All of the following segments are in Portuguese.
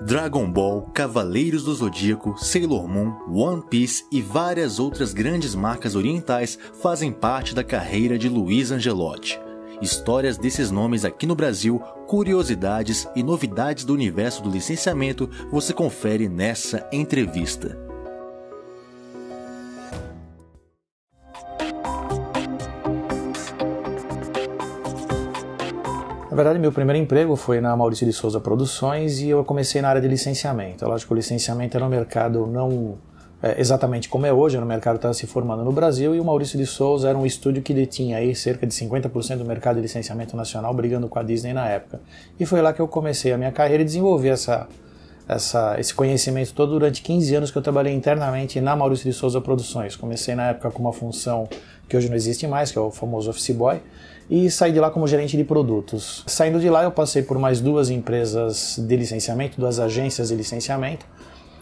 Dragon Ball, Cavaleiros do Zodíaco, Sailor Moon, One Piece e várias outras grandes marcas orientais fazem parte da carreira de Luiz Angelotti. Histórias desses nomes aqui no Brasil, curiosidades e novidades do universo do licenciamento você confere nessa entrevista. Na verdade, meu primeiro emprego foi na Maurício de Souza Produções e eu comecei na área de licenciamento. Lógico que o licenciamento era um mercado não exatamente como é hoje, era um mercado que estava se formando no Brasil, e o Maurício de Souza era um estúdio que detinha aí cerca de 50% do mercado de licenciamento nacional, brigando com a Disney na época. E foi lá que eu comecei a minha carreira e desenvolvi esse conhecimento todo durante 15 anos que eu trabalhei internamente na Maurício de Souza Produções. Comecei na época com uma função que hoje não existe mais, que é o famoso Office Boy, e saí de lá como gerente de produtos. Saindo de lá, eu passei por mais duas empresas de licenciamento, duas agências de licenciamento,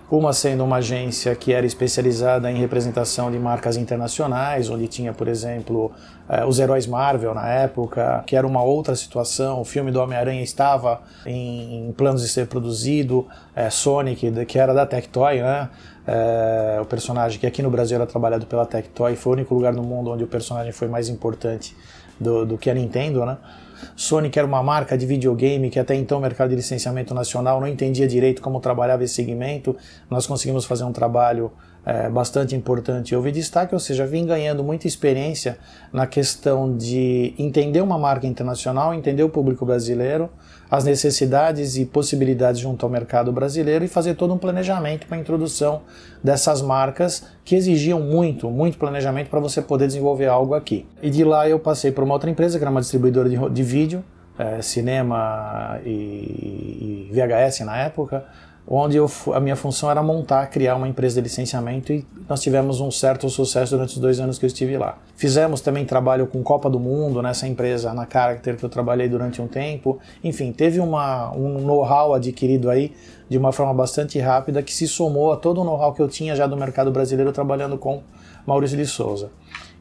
uma sendo uma agência que era especializada em representação de marcas internacionais, onde tinha, por exemplo, os heróis Marvel na época, que era uma outra situação. O filme do Homem-Aranha estava em planos de ser produzido, Sonic, que era da Tectoy, né? O personagem que aqui no Brasil era trabalhado pela Tectoy, foi o único lugar no mundo onde o personagem foi mais importante do que a Nintendo, né? Sonic era uma marca de videogame que até então o mercado de licenciamento nacional não entendia direito como trabalhava esse segmento. Nós conseguimos fazer um trabalho bastante importante. Houve destaque, ou seja, vim ganhando muita experiência na questão de entender uma marca internacional, entender o público brasileiro, as necessidades e possibilidades junto ao mercado brasileiro e fazer todo um planejamento para a introdução dessas marcas que exigiam muito planejamento para você poder desenvolver algo aqui. E de lá eu passei para uma outra empresa que era uma distribuidora de vídeo, cinema e VHS na época, onde a minha função era criar uma empresa de licenciamento, e nós tivemos um certo sucesso durante os 2 anos que eu estive lá. Fizemos também trabalho com Copa do Mundo nessa empresa, na Character, que eu trabalhei durante um tempo. Enfim, teve um know-how adquirido aí de uma forma bastante rápida, que se somou a todo o know-how que eu tinha já do mercado brasileiro trabalhando com Maurício de Souza.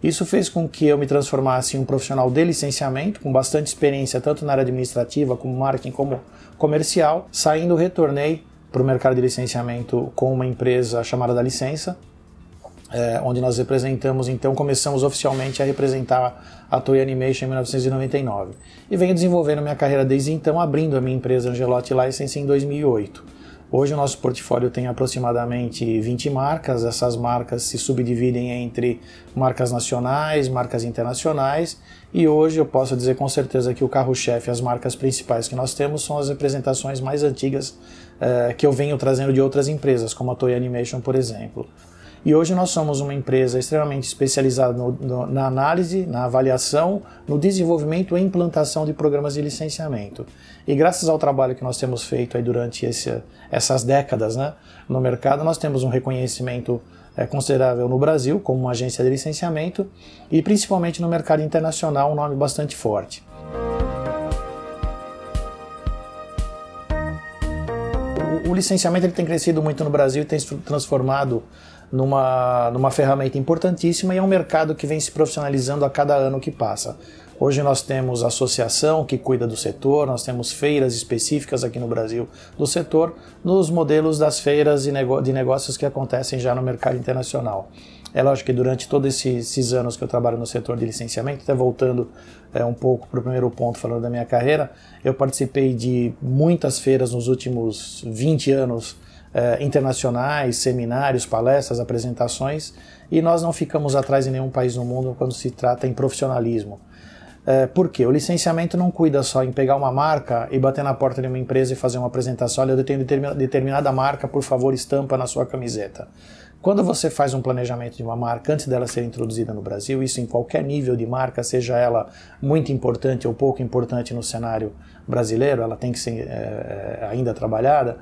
Isso fez com que eu me transformasse em um profissional de licenciamento, com bastante experiência tanto na área administrativa, como marketing, como comercial. Saindo, retornei para o mercado de licenciamento com uma empresa chamada Da Licença, onde nós representamos, então começamos oficialmente a representar a Toei Animation em 1999. E venho desenvolvendo minha carreira desde então, abrindo a minha empresa Angelotti License em 2008. Hoje o nosso portfólio tem aproximadamente 20 marcas. Essas marcas se subdividem entre marcas nacionais, marcas internacionais, e hoje eu posso dizer com certeza que o carro-chefe, as marcas principais que nós temos, são as representações mais antigas que eu venho trazendo de outras empresas, como a Toei Animation, por exemplo. E hoje nós somos uma empresa extremamente especializada na análise, na avaliação, no desenvolvimento e implantação de programas de licenciamento. E graças ao trabalho que nós temos feito aí durante essas décadas, né, no mercado, nós temos um reconhecimento considerável no Brasil como uma agência de licenciamento, e principalmente no mercado internacional um nome bastante forte. O licenciamento ele tem crescido muito no Brasil e tem se transformado numa ferramenta importantíssima, e é um mercado que vem se profissionalizando a cada ano que passa. Hoje nós temos associação que cuida do setor, nós temos feiras específicas aqui no Brasil do setor, nos modelos das feiras de negócios que acontecem já no mercado internacional. É lógico que durante todos esses anos que eu trabalho no setor de licenciamento, até voltando um pouco para o primeiro ponto, falando da minha carreira, eu participei de muitas feiras nos últimos 20 anos, internacionais, seminários, palestras, apresentações, e nós não ficamos atrás em nenhum país no mundo quando se trata em profissionalismo. Por quê? O licenciamento não cuida só em pegar uma marca e bater na porta de uma empresa e fazer uma apresentação: olha, eu tenho determinada marca, por favor, estampa na sua camiseta. Quando você faz um planejamento de uma marca antes dela ser introduzida no Brasil, isso em qualquer nível de marca, seja ela muito importante ou pouco importante no cenário brasileiro, ela tem que ser ainda trabalhada,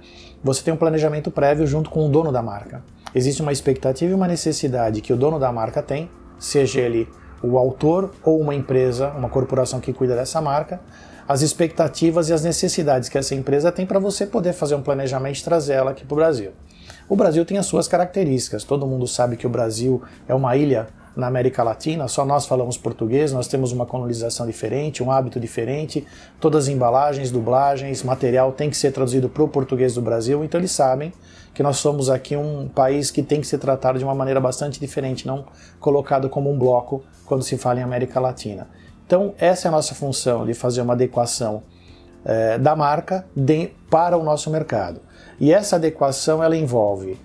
você tem um planejamento prévio junto com o dono da marca. Existe uma expectativa e uma necessidade que o dono da marca tem, seja ele o autor ou uma empresa, uma corporação que cuida dessa marca, as expectativas e as necessidades que essa empresa tem para você poder fazer um planejamento e trazer ela aqui para o Brasil. O Brasil tem as suas características, todo mundo sabe que o Brasil é uma ilha na América Latina, só nós falamos português, nós temos uma colonização diferente, um hábito diferente, todas as embalagens, dublagens, material tem que ser traduzido para o português do Brasil, então eles sabem que nós somos aqui um país que tem que ser tratado de uma maneira bastante diferente, não colocado como um bloco quando se fala em América Latina. Então essa é a nossa função, de fazer uma adequação da marca para o nosso mercado. E essa adequação ela envolve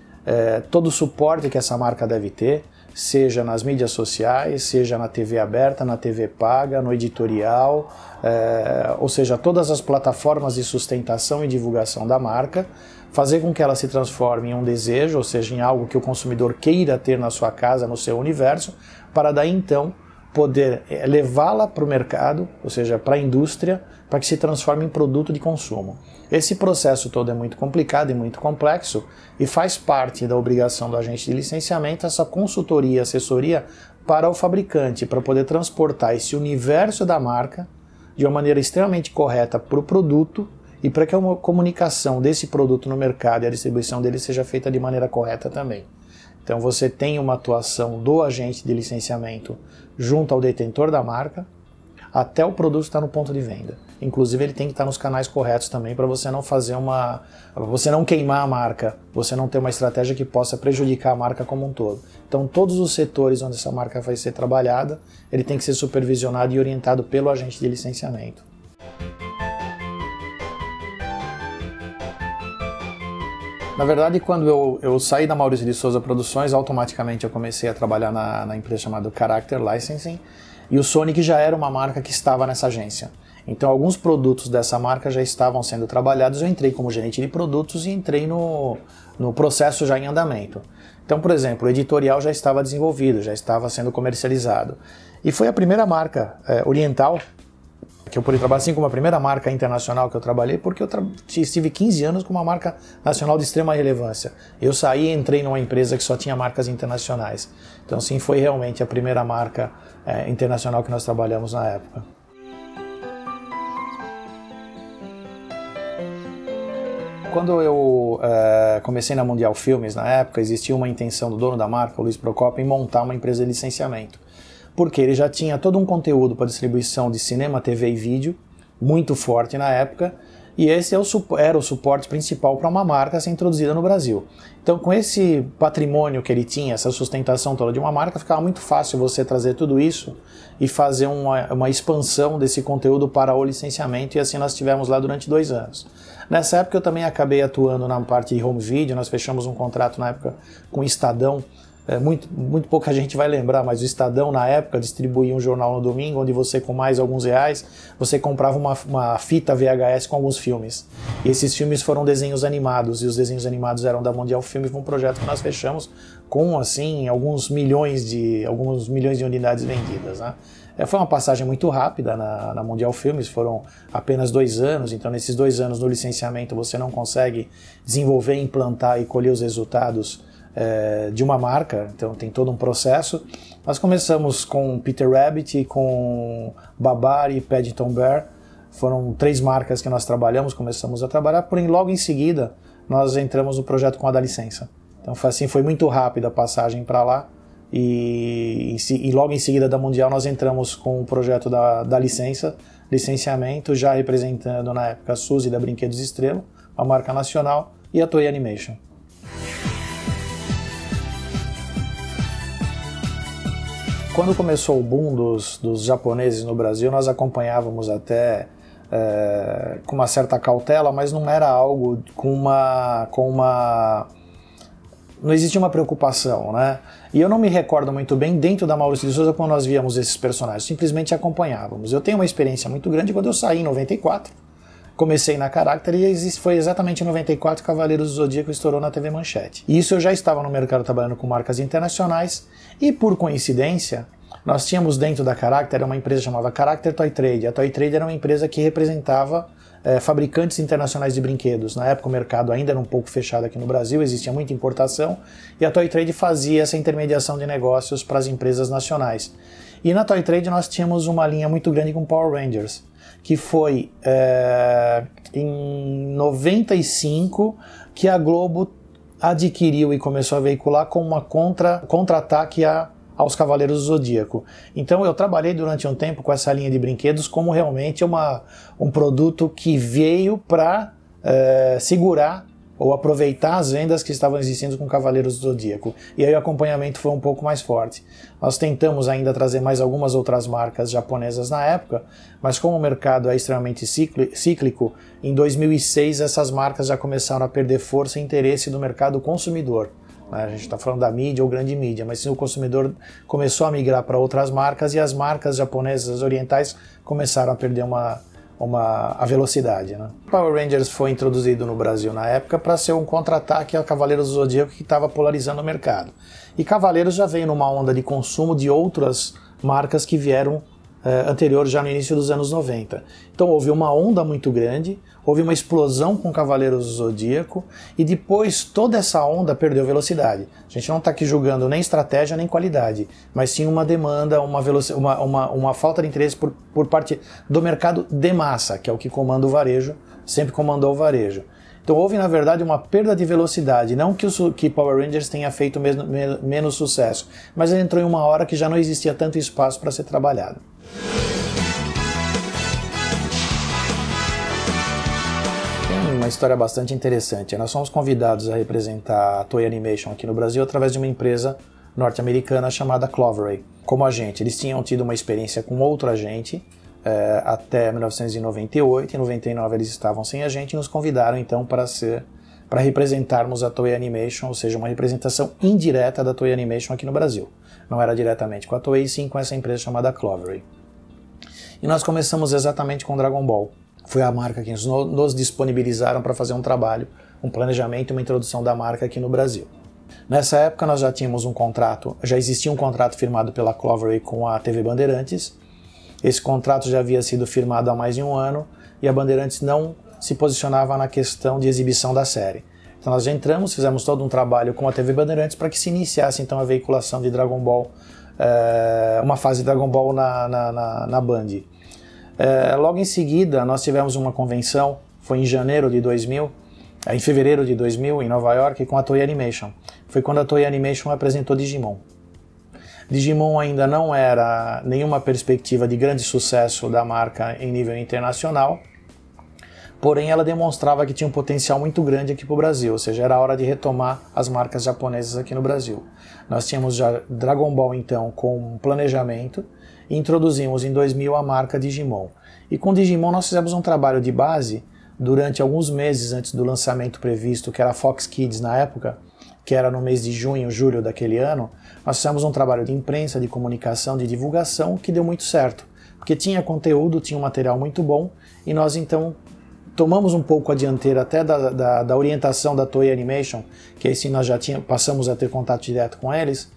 todo o suporte que essa marca deve ter, seja nas mídias sociais, seja na TV aberta, na TV paga, no editorial, ou seja, todas as plataformas de sustentação e divulgação da marca, fazer com que ela se transforme em um desejo, ou seja, em algo que o consumidor queira ter na sua casa, no seu universo, para daí então poder levá-la para o mercado, ou seja, para a indústria, para que se transforme em produto de consumo. Esse processo todo é muito complicado e muito complexo e faz parte da obrigação do agente de licenciamento essa consultoria, assessoria para o fabricante, para poder transportar esse universo da marca de uma maneira extremamente correta para o produto e para que a comunicação desse produto no mercado e a distribuição dele seja feita de maneira correta também. Então você tem uma atuação do agente de licenciamento junto ao detentor da marca até o produto estar no ponto de venda. Inclusive ele tem que estar nos canais corretos também para você não você não queimar a marca, você não ter uma estratégia que possa prejudicar a marca como um todo. Então todos os setores onde essa marca vai ser trabalhada, ele tem que ser supervisionado e orientado pelo agente de licenciamento. Na verdade, quando eu saí da Maurício de Souza Produções, automaticamente eu comecei a trabalhar na empresa chamada Character Licensing, e o Sonic já era uma marca que estava nessa agência. Então alguns produtos dessa marca já estavam sendo trabalhados, eu entrei como gerente de produtos e entrei no processo já em andamento. Então, por exemplo, o editorial já estava desenvolvido, já estava sendo comercializado. E foi a primeira marca oriental que eu pude trabalhar, assim como a primeira marca internacional que eu trabalhei, porque eu estive 15 anos com uma marca nacional de extrema relevância. Eu saí e entrei numa empresa que só tinha marcas internacionais. Então, sim, foi realmente a primeira marca internacional que nós trabalhamos na época. Quando eu comecei na Mundial Filmes, na época, existia uma intenção do dono da marca, o Luiz Procopio, em montar uma empresa de licenciamento. Porque ele já tinha todo um conteúdo para distribuição de cinema, TV e vídeo, muito forte na época, e esse era o suporte principal para uma marca ser introduzida no Brasil. Então, com esse patrimônio que ele tinha, essa sustentação toda de uma marca, ficava muito fácil você trazer tudo isso e fazer uma expansão desse conteúdo para o licenciamento, e assim nós tivemos lá durante 2 anos. Nessa época eu também acabei atuando na parte de home video, nós fechamos um contrato na época com o Estadão. Muito pouca gente vai lembrar, mas o Estadão na época distribuía um jornal no domingo, onde você com mais alguns reais, você comprava uma fita VHS com alguns filmes. E esses filmes foram desenhos animados, e os desenhos animados eram da Mundial Filmes, um projeto que nós fechamos com assim, alguns milhões de unidades vendidas, né? Foi uma passagem muito rápida na Mundial Filmes, foram apenas 2 anos, então nesses 2 anos no licenciamento você não consegue desenvolver, implantar e colher os resultados de uma marca, então tem todo um processo. Nós começamos com Peter Rabbit, com Babar e Paddington Bear, foram 3 marcas que nós começamos a trabalhar, porém logo em seguida nós entramos no projeto com a da licença. Então foi muito rápida a passagem para lá, e logo em seguida da Mundial nós entramos com o projeto da licenciamento, já representando na época a Suzy da Brinquedos Estrela, a marca nacional, e a Toei Animation. Quando começou o boom dos japoneses no Brasil, nós acompanhávamos até com uma certa cautela, mas não era algo não existia uma preocupação, né? E eu não me recordo muito bem dentro da Maurício de Souza quando nós víamos esses personagens, simplesmente acompanhávamos. Eu tenho uma experiência muito grande quando eu saí em 94, comecei na Character e foi exatamente em 94 que Cavaleiros do Zodíaco estourou na TV Manchete. E isso eu já estava no mercado trabalhando com marcas internacionais e, por coincidência, nós tínhamos dentro da Character uma empresa chamada Character Toy Trade. A Toy Trade era uma empresa que representava fabricantes internacionais de brinquedos. Na época o mercado ainda era um pouco fechado aqui no Brasil, existia muita importação e a Toy Trade fazia essa intermediação de negócios para as empresas nacionais. E na Toy Trade nós tínhamos uma linha muito grande com Power Rangers, que foi em 95 que a Globo adquiriu e começou a veicular como uma contra-ataque aos Cavaleiros do Zodíaco. Então eu trabalhei durante um tempo com essa linha de brinquedos como realmente um produto que veio para segurar ou aproveitar as vendas que estavam existindo com Cavaleiros do Zodíaco. E aí o acompanhamento foi um pouco mais forte. Nós tentamos ainda trazer mais algumas outras marcas japonesas na época, mas como o mercado é extremamente cíclico, em 2006 essas marcas já começaram a perder força e interesse do mercado consumidor. A gente está falando da mídia ou grande mídia, mas sim, o consumidor começou a migrar para outras marcas e as marcas japonesas orientais começaram a perder a velocidade, né? Power Rangers foi introduzido no Brasil na época para ser um contra-ataque a Cavaleiros do Zodíaco que estava polarizando o mercado. E Cavaleiros já veio numa onda de consumo de outras marcas que vieram anterior já no início dos anos 90. Então houve uma onda muito grande, houve uma explosão com Cavaleiros do Zodíaco e depois toda essa onda perdeu velocidade. A gente não está aqui julgando nem estratégia nem qualidade, mas sim uma demanda, uma falta de interesse por parte do mercado de massa, que é o que comanda o varejo, sempre comandou o varejo. Então houve, na verdade, uma perda de velocidade, não que Power Rangers tenha feito menos sucesso, mas ele entrou em uma hora que já não existia tanto espaço para ser trabalhado. Tem uma história bastante interessante. Nós fomos convidados a representar a Toei Animation aqui no Brasil através de uma empresa norte-americana chamada Cloveray. Como agente, eles tinham tido uma experiência com outro agente, até 1998, em 99 eles estavam sem a gente e nos convidaram então para representarmos a Toei Animation, ou seja, uma representação indireta da Toei Animation aqui no Brasil. Não era diretamente com a Toei, sim com essa empresa chamada Cloveray. E nós começamos exatamente com Dragon Ball. Foi a marca que nos disponibilizaram para fazer um trabalho, um planejamento e uma introdução da marca aqui no Brasil. Nessa época nós já tínhamos já existia um contrato firmado pela Cloveray com a TV Bandeirantes. Esse contrato já havia sido firmado há mais de um ano e a Bandeirantes não se posicionava na questão de exibição da série. Então nós já entramos, fizemos todo um trabalho com a TV Bandeirantes para que se iniciasse então a veiculação de Dragon Ball, uma fase de Dragon Ball na Band. Logo em seguida nós tivemos uma convenção, foi em fevereiro de 2000, em Nova York, com a Toei Animation. Foi quando a Toei Animation apresentou Digimon. Digimon ainda não era nenhuma perspectiva de grande sucesso da marca em nível internacional, porém ela demonstrava que tinha um potencial muito grande aqui para o Brasil, ou seja, era hora de retomar as marcas japonesas aqui no Brasil. Nós tínhamos já Dragon Ball então com planejamento e introduzimos em 2000 a marca Digimon. E com Digimon nós fizemos um trabalho de base durante alguns meses antes do lançamento previsto, que era a Fox Kids na época, que era no mês de junho, julho daquele ano. Nós fizemos um trabalho de imprensa, de comunicação, de divulgação que deu muito certo, porque tinha conteúdo, tinha um material muito bom e nós então tomamos um pouco a dianteira até da orientação da Toei Animation, que aí sim nós já passamos a ter contato direto com eles,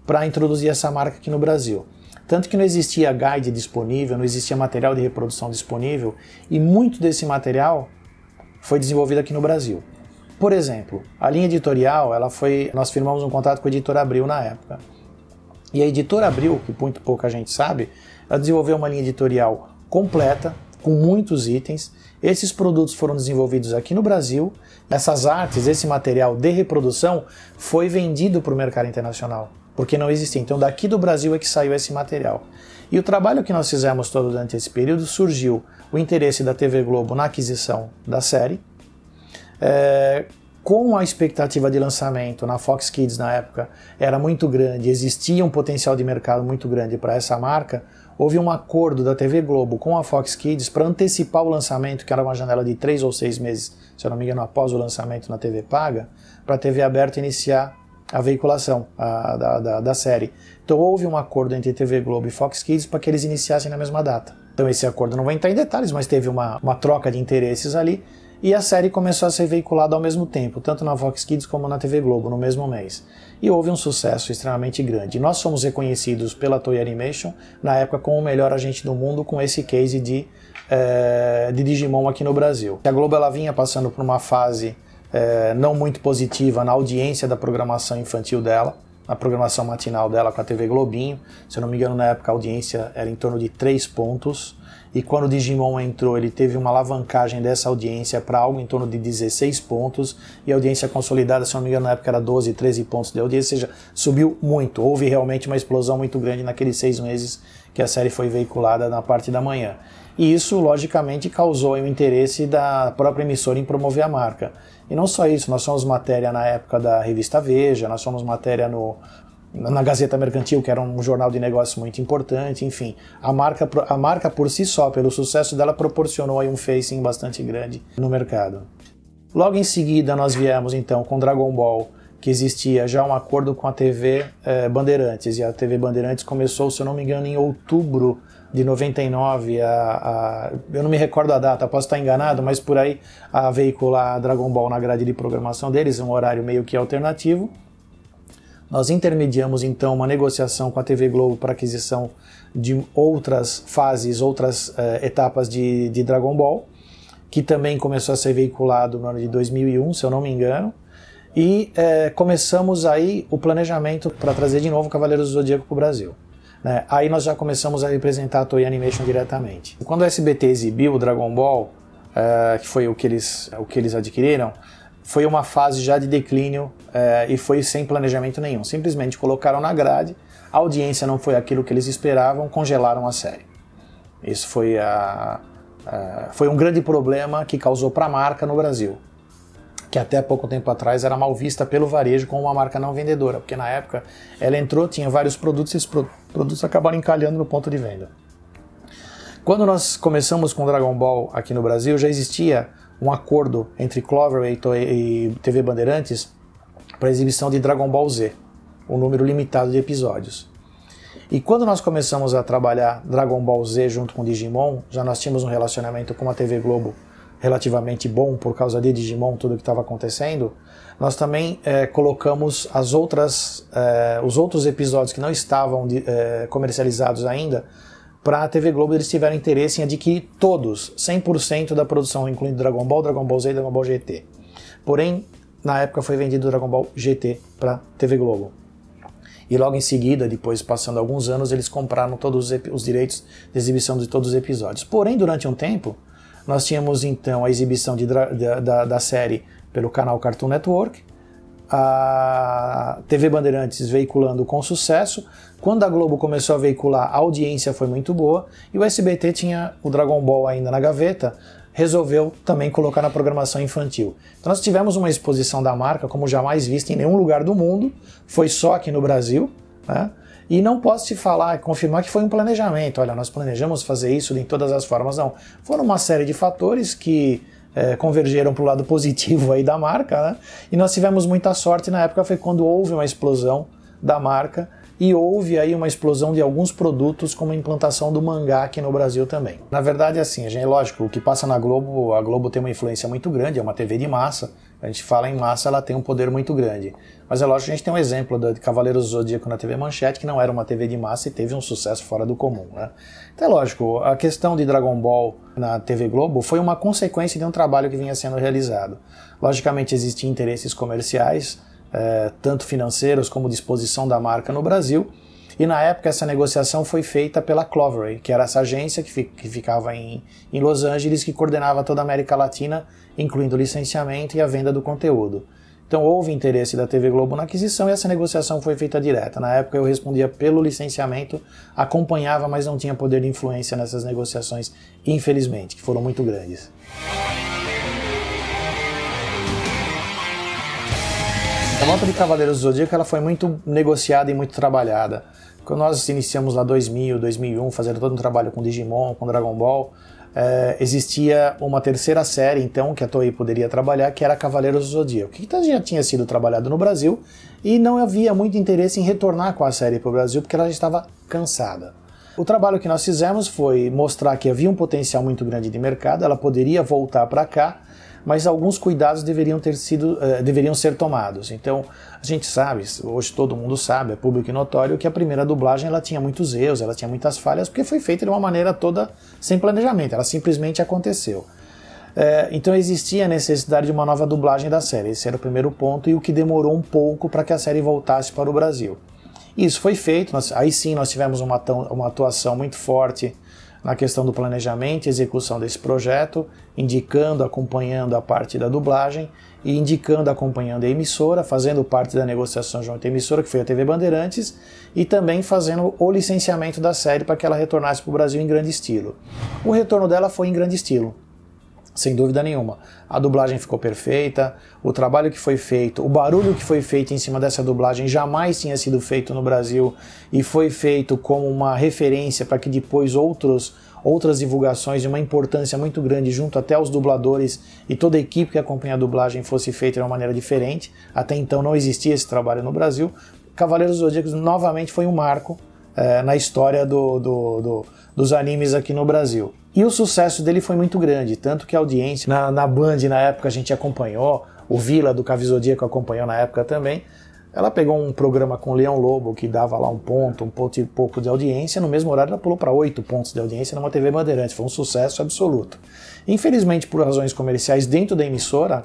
para introduzir essa marca aqui no Brasil. Tanto que não existia guide disponível, não existia material de reprodução disponível e muito desse material foi desenvolvido aqui no Brasil. Por exemplo, a linha editorial, nós firmamos um contrato com a Editora Abril na época. E a Editora Abril, que muito pouca gente sabe, ela desenvolveu uma linha editorial completa, com muitos itens. Esses produtos foram desenvolvidos aqui no Brasil. Essas artes, esse material de reprodução foi vendido para o mercado internacional, porque não existia. Então daqui do Brasil é que saiu esse material. E o trabalho que nós fizemos todo durante esse período surgiu o interesse da TV Globo na aquisição da série. Com a expectativa de lançamento na Fox Kids na época era muito grande, existia um potencial de mercado muito grande para essa marca, houve um acordo da TV Globo com a Fox Kids para antecipar o lançamento, que era uma janela de 3 ou 6 meses, se eu não me engano, após o lançamento na TV paga, para a TV aberta iniciar a veiculação da série. Então houve um acordo entre TV Globo e Fox Kids para que eles iniciassem na mesma data. Então esse acordo não vai entrar em detalhes, mas teve uma troca de interesses ali, e a série começou a ser veiculada ao mesmo tempo, tanto na Fox Kids como na TV Globo, no mesmo mês. E houve um sucesso extremamente grande. Nós fomos reconhecidos pela Toei Animation, na época, como o melhor agente do mundo, com esse case de Digimon aqui no Brasil. A Globo ela vinha passando por uma fase não muito positiva na audiência da programação infantil dela, na programação matinal dela com a TV Globinho. Se eu não me engano, na época a audiência era em torno de 3 pontos. E quando o Digimon entrou, ele teve uma alavancagem dessa audiência para algo em torno de 16 pontos. E a audiência consolidada, se eu não me engano, na época era 12, 13 pontos de audiência. Ou seja, subiu muito. Houve realmente uma explosão muito grande naqueles 6 meses que a série foi veiculada na parte da manhã. E isso, logicamente, causou o interesse da própria emissora em promover a marca. E não só isso, nós somos matéria na época da revista Veja, nós somos matéria na Gazeta Mercantil, que era um jornal de negócios muito importante, enfim. A marca por si só, pelo sucesso dela, proporcionou aí um facing bastante grande no mercado. Logo em seguida, nós viemos então com Dragon Ball, que existia já um acordo com a TV Bandeirantes, e a TV Bandeirantes começou, se eu não me engano, em outubro de 99, eu não me recordo a data, posso estar enganado, mas por aí, a veicular Dragon Ball na grade de programação deles, um horário meio que alternativo. Nós intermediamos então uma negociação com a TV Globo para aquisição de outras fases, outras etapas de Dragon Ball, que também começou a ser veiculado no ano de 2001, se eu não me engano, e começamos aí o planejamento para trazer de novo Cavaleiros do Zodíaco para o Brasil. Aí nós já começamos a representar a Toei Animation diretamente. Quando o SBT exibiu o Dragon Ball, que foi o que eles adquiriram, foi uma fase já de declínio e foi sem planejamento nenhum. Simplesmente colocaram na grade, a audiência não foi aquilo que eles esperavam, congelaram a série. Isso foi um grande problema que causou para a marca no Brasil, que até pouco tempo atrás era mal vista pelo varejo como uma marca não vendedora, porque na época ela entrou, tinha vários produtos e esses produtos acabaram encalhando no ponto de venda. Quando nós começamos com Dragon Ball aqui no Brasil, já existia um acordo entre Clover e TV Bandeirantes para exibição de Dragon Ball Z, um número limitado de episódios. E quando nós começamos a trabalhar Dragon Ball Z junto com Digimon, já nós tínhamos um relacionamento com a TV Globo relativamente bom por causa de Digimon, tudo que estava acontecendo, nós também colocamos os outros episódios que não estavam comercializados ainda para a TV Globo. Eles tiveram interesse em adquirir todos, 100% da produção, incluindo Dragon Ball, Dragon Ball Z e Dragon Ball GT. Porém, na época foi vendido Dragon Ball GT para a TV Globo. E logo em seguida, depois passando alguns anos, eles compraram todos os direitos de exibição de todos os episódios. Porém, durante um tempo, nós tínhamos então a exibição da série pelo canal Cartoon Network, a TV Bandeirantes veiculando com sucesso. Quando a Globo começou a veicular, a audiência foi muito boa, e o SBT tinha o Dragon Ball ainda na gaveta, resolveu também colocar na programação infantil. Então nós tivemos uma exposição da marca como jamais vista em nenhum lugar do mundo, foi só aqui no Brasil, né? E não posso te falar, confirmar que foi um planejamento. Olha, nós planejamos fazer isso de todas as formas. Não, foram uma série de fatores que convergeram para o lado positivo aí da marca, né? E nós tivemos muita sorte. Na época foi quando houve uma explosão da marca e houve aí uma explosão de alguns produtos, como a implantação do mangá aqui no Brasil também. Na verdade, assim, gente, lógico, o que passa na Globo, a Globo tem uma influência muito grande, é uma TV de massa. A gente fala em massa, ela tem um poder muito grande. Mas é lógico que a gente tem um exemplo de Cavaleiros do Zodíaco na TV Manchete, que não era uma TV de massa e teve um sucesso fora do comum, né? Então é lógico, a questão de Dragon Ball na TV Globo foi uma consequência de um trabalho que vinha sendo realizado. Logicamente existiam interesses comerciais, tanto financeiros como de exposição da marca no Brasil, e na época essa negociação foi feita pela Clover, que era essa agência que ficava em Los Angeles, que coordenava toda a América Latina, incluindo o licenciamento e a venda do conteúdo. Então houve interesse da TV Globo na aquisição e essa negociação foi feita direta. Na época eu respondia pelo licenciamento, acompanhava, mas não tinha poder de influência nessas negociações, infelizmente, que foram muito grandes. A volta de Cavaleiros do Zodíaco ela foi muito negociada e muito trabalhada. Quando nós iniciamos lá 2000, 2001, fazendo todo um trabalho com Digimon, com Dragon Ball, existia uma terceira série, então, que a Toei poderia trabalhar, que era Cavaleiros do Zodíaco, que já tinha sido trabalhado no Brasil e não havia muito interesse em retornar com a série para o Brasil, porque ela já estava cansada. O trabalho que nós fizemos foi mostrar que havia um potencial muito grande de mercado, ela poderia voltar para cá, mas alguns cuidados deveriam ser tomados. Então, a gente sabe, hoje todo mundo sabe, é público e notório, que a primeira dublagem ela tinha muitos erros, ela tinha muitas falhas, porque foi feita de uma maneira toda sem planejamento, ela simplesmente aconteceu. Então existia a necessidade de uma nova dublagem da série, esse era o primeiro ponto, e o que demorou um pouco para que a série voltasse para o Brasil. Isso foi feito, aí sim nós tivemos uma atuação muito forte na questão do planejamento e execução desse projeto, indicando, acompanhando a parte da dublagem e indicando, acompanhando a emissora, fazendo parte da negociação junto à emissora, que foi a TV Bandeirantes, e também fazendo o licenciamento da série para que ela retornasse para o Brasil em grande estilo. O retorno dela foi em grande estilo, sem dúvida nenhuma. A dublagem ficou perfeita, o trabalho que foi feito, o barulho que foi feito em cima dessa dublagem jamais tinha sido feito no Brasil e foi feito como uma referência para que depois outras divulgações de uma importância muito grande junto até aos dubladores e toda a equipe que acompanha a dublagem fosse feita de uma maneira diferente. Até então não existia esse trabalho no Brasil. Cavaleiros do Zodíaco novamente foi um marco na história dos animes aqui no Brasil. E o sucesso dele foi muito grande, tanto que a audiência na Band na época a gente acompanhou, o Vila do Cavaleiro do Zodíaco acompanhou na época também. Ela pegou um programa com o Leão Lobo que dava lá um ponto e pouco de audiência, no mesmo horário ela pulou para 8 pontos de audiência numa TV Bandeirantes, foi um sucesso absoluto. Infelizmente, por razões comerciais dentro da emissora,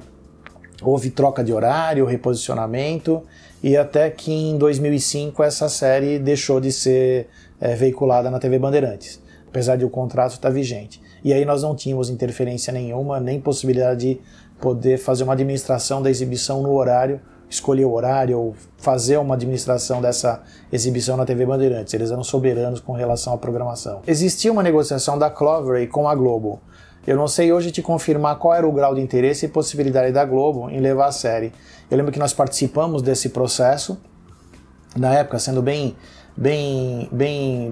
houve troca de horário, reposicionamento, e até que em 2005 essa série deixou de ser veiculada na TV Bandeirantes, apesar de o contrato estar vigente. E aí nós não tínhamos interferência nenhuma, nem possibilidade de poder fazer uma administração da exibição no horário, escolher o horário ou fazer uma administração dessa exibição na TV Bandeirantes. Eles eram soberanos com relação à programação. Existia uma negociação da Clover com a Globo. Eu não sei hoje te confirmar qual era o grau de interesse e possibilidade da Globo em levar a série. Eu lembro que nós participamos desse processo, na época sendo bem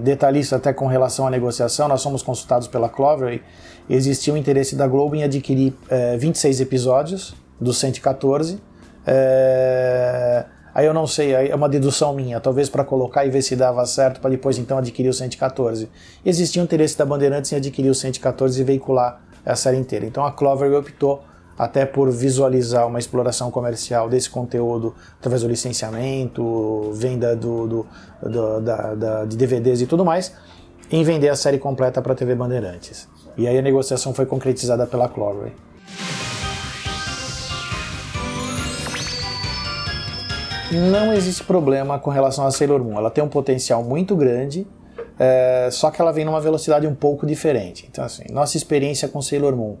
detalhista até com relação à negociação. Nós fomos consultados pela Clover e existia o interesse da Globo em adquirir 26 episódios dos 114. Aí eu não sei, é uma dedução minha, talvez para colocar e ver se dava certo para depois então adquirir o 114. Existia o interesse da Bandeirantes em adquirir o 114 e veicular a série inteira. Então a Clover optou até por visualizar uma exploração comercial desse conteúdo através do licenciamento, venda de DVDs e tudo mais, em vender a série completa para a TV Bandeirantes. E aí a negociação foi concretizada pela Clover. Não existe problema com relação a Sailor Moon. Ela tem um potencial muito grande, só que ela vem numa velocidade um pouco diferente. Então, assim, nossa experiência com Sailor Moon.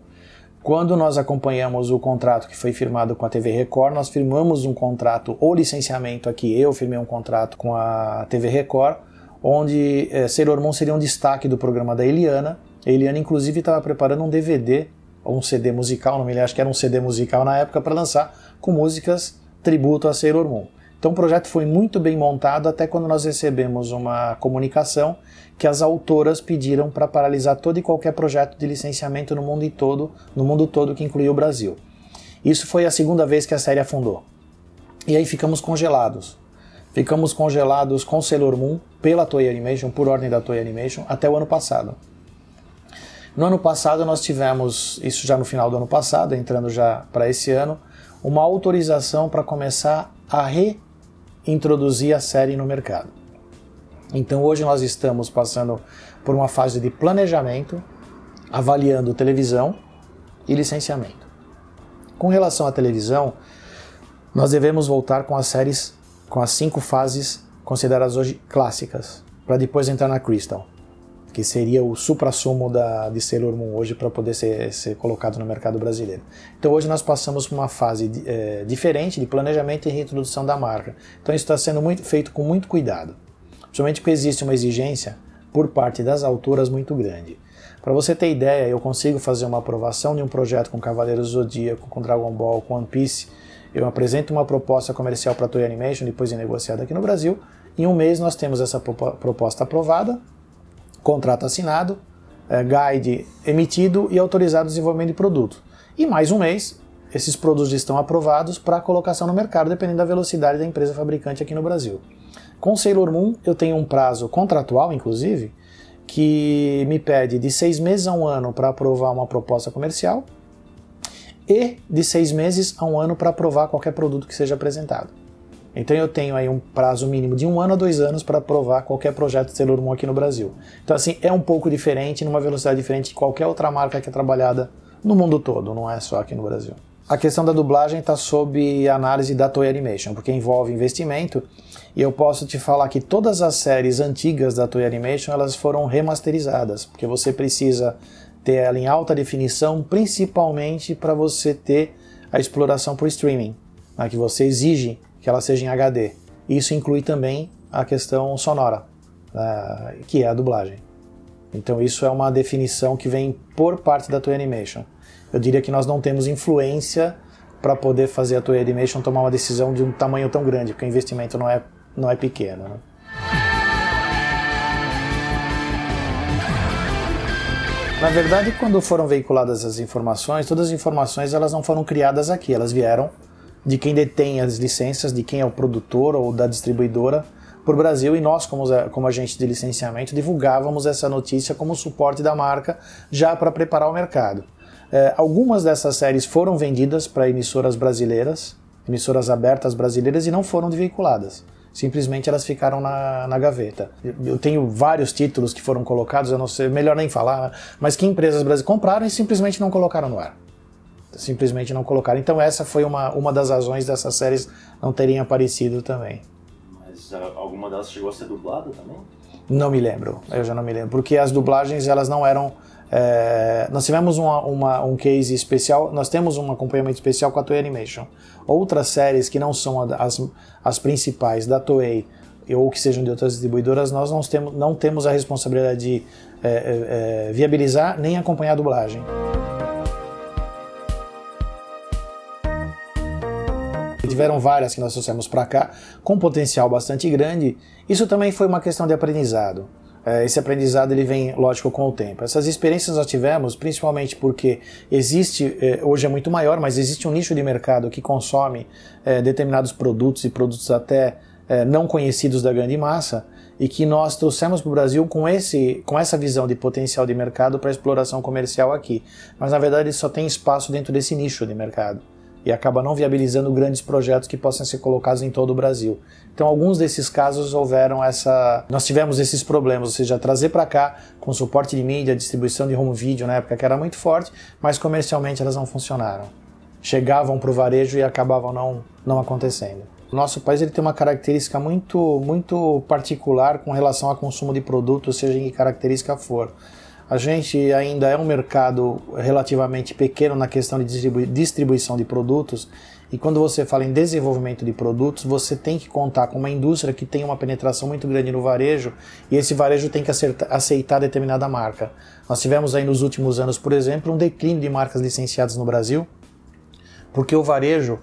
Quando nós acompanhamos o contrato que foi firmado com a TV Record, nós firmamos um contrato ou licenciamento aqui. Eu firmei um contrato com a TV Record, onde Sailor Moon seria um destaque do programa da Eliana. A Eliana, inclusive, estava preparando um DVD, ou um CD musical, não me lembro, acho que era um CD musical na época, para lançar com músicas tributo a Sailor Moon. Então o projeto foi muito bem montado até quando nós recebemos uma comunicação que as autoras pediram para paralisar todo e qualquer projeto de licenciamento no mundo todo que incluía o Brasil. Isso foi a segunda vez que a série afundou. E aí ficamos congelados. Ficamos congelados com Sailor Moon pela Toei Animation, por ordem da Toei Animation, até o ano passado. No ano passado nós tivemos, isso já no final do ano passado, entrando já para esse ano, uma autorização para começar a reintroduzir a série no mercado. Então hoje nós estamos passando por uma fase de planejamento, avaliando televisão e licenciamento. Com relação à televisão, nós devemos voltar com as séries, com as 5 fases consideradas hoje clássicas, para depois entrar na Crystal, que seria o suprassumo de Sailor Moon hoje para poder ser colocado no mercado brasileiro. Então hoje nós passamos por uma fase diferente de planejamento e reintrodução da marca. Então isso está sendo feito com muito cuidado, principalmente porque existe uma exigência por parte das autoras muito grande. Para você ter ideia, eu consigo fazer uma aprovação de um projeto com Cavaleiros do Zodíaco, com Dragon Ball, com One Piece, eu apresento uma proposta comercial para a Toei Animation, depois de negociada aqui no Brasil, em um mês nós temos essa proposta aprovada, contrato assinado, guide emitido e autorizado o desenvolvimento de produto. E mais um mês, esses produtos estão aprovados para colocação no mercado, dependendo da velocidade da empresa fabricante aqui no Brasil. Com Sailor Moon, eu tenho um prazo contratual, inclusive, que me pede de 6 meses a 1 ano para aprovar uma proposta comercial e de 6 meses a 1 ano para aprovar qualquer produto que seja apresentado. Então eu tenho aí um prazo mínimo de 1 ano a 2 anos para aprovar qualquer projeto de Sailor Moon aqui no Brasil. Então assim, é um pouco diferente, numa velocidade diferente de qualquer outra marca que é trabalhada no mundo todo, não é só aqui no Brasil. A questão da dublagem está sob análise da Toei Animation, porque envolve investimento, e eu posso te falar que todas as séries antigas da Toei Animation elas foram remasterizadas, porque você precisa ter ela em alta definição, principalmente para você ter a exploração por streaming, né, que você exige que ela seja em HD. Isso inclui também a questão sonora, que é a dublagem. Então isso é uma definição que vem por parte da Toei Animation. Eu diria que nós não temos influência para poder fazer a Toei Animation tomar uma decisão de um tamanho tão grande, porque o investimento não é pequeno, né? Na verdade, quando foram veiculadas as informações, todas as informações elas não foram criadas aqui, elas vieram de quem detém as licenças, de quem é o produtor ou da distribuidora por Brasil, e nós, como agente de licenciamento, divulgávamos essa notícia como suporte da marca já para preparar o mercado. Algumas dessas séries foram vendidas para emissoras brasileiras, emissoras abertas brasileiras, e não foram veiculadas. Simplesmente elas ficaram na gaveta. Eu tenho vários títulos que foram colocados, eu não sei, melhor nem falar, mas que empresas brasileiras compraram e simplesmente não colocaram no ar. Simplesmente não colocaram. Então essa foi uma das razões dessas séries não terem aparecido também. Mas alguma delas chegou a ser dublada também? Não me lembro, eu já não me lembro, porque as dublagens elas não eram... nós tivemos um case especial, nós temos um acompanhamento especial com a Toei Animation. Outras séries que não são as principais da Toei ou que sejam de outras distribuidoras, nós não temos a responsabilidade de viabilizar nem acompanhar a dublagem. Tiveram várias que nós trouxemos para cá, com potencial bastante grande. Isso também foi uma questão de aprendizado. Esse aprendizado ele vem, lógico, com o tempo. Essas experiências nós tivemos principalmente porque existe, hoje é muito maior, mas existe um nicho de mercado que consome determinados produtos e produtos até não conhecidos da grande massa, e que nós trouxemos para o Brasil com essa visão de potencial de mercado para exploração comercial aqui. Mas na verdade só tem espaço dentro desse nicho de mercado e acaba não viabilizando grandes projetos que possam ser colocados em todo o Brasil. Então, alguns desses casos nós tivemos esses problemas, ou seja, trazer para cá com suporte de mídia, distribuição de home video na época que era muito forte, mas comercialmente elas não funcionaram. Chegavam para o varejo e acabavam não acontecendo. O nosso país ele tem uma característica muito, muito particular com relação ao consumo de produtos, seja em que característica for. A gente ainda é um mercado relativamente pequeno na questão de distribuição de produtos, e quando você fala em desenvolvimento de produtos, você tem que contar com uma indústria que tem uma penetração muito grande no varejo, e esse varejo tem que aceitar determinada marca. Nós tivemos aí nos últimos anos, por exemplo, um declínio de marcas licenciadas no Brasil, porque o varejo,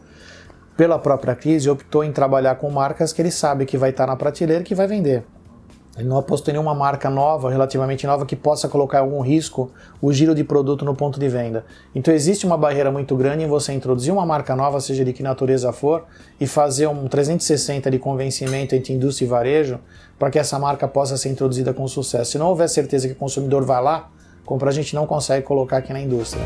pela própria crise, optou em trabalhar com marcas que ele sabe que vai estar na prateleira e que vai vender. Ele não apostou em nenhuma marca nova, relativamente nova, que possa colocar em algum risco o giro de produto no ponto de venda. Então existe uma barreira muito grande em você introduzir uma marca nova, seja de que natureza for, e fazer um 360 de convencimento entre indústria e varejo para que essa marca possa ser introduzida com sucesso. Se não houver certeza que o consumidor vai lá comprar, a gente não consegue colocar aqui na indústria.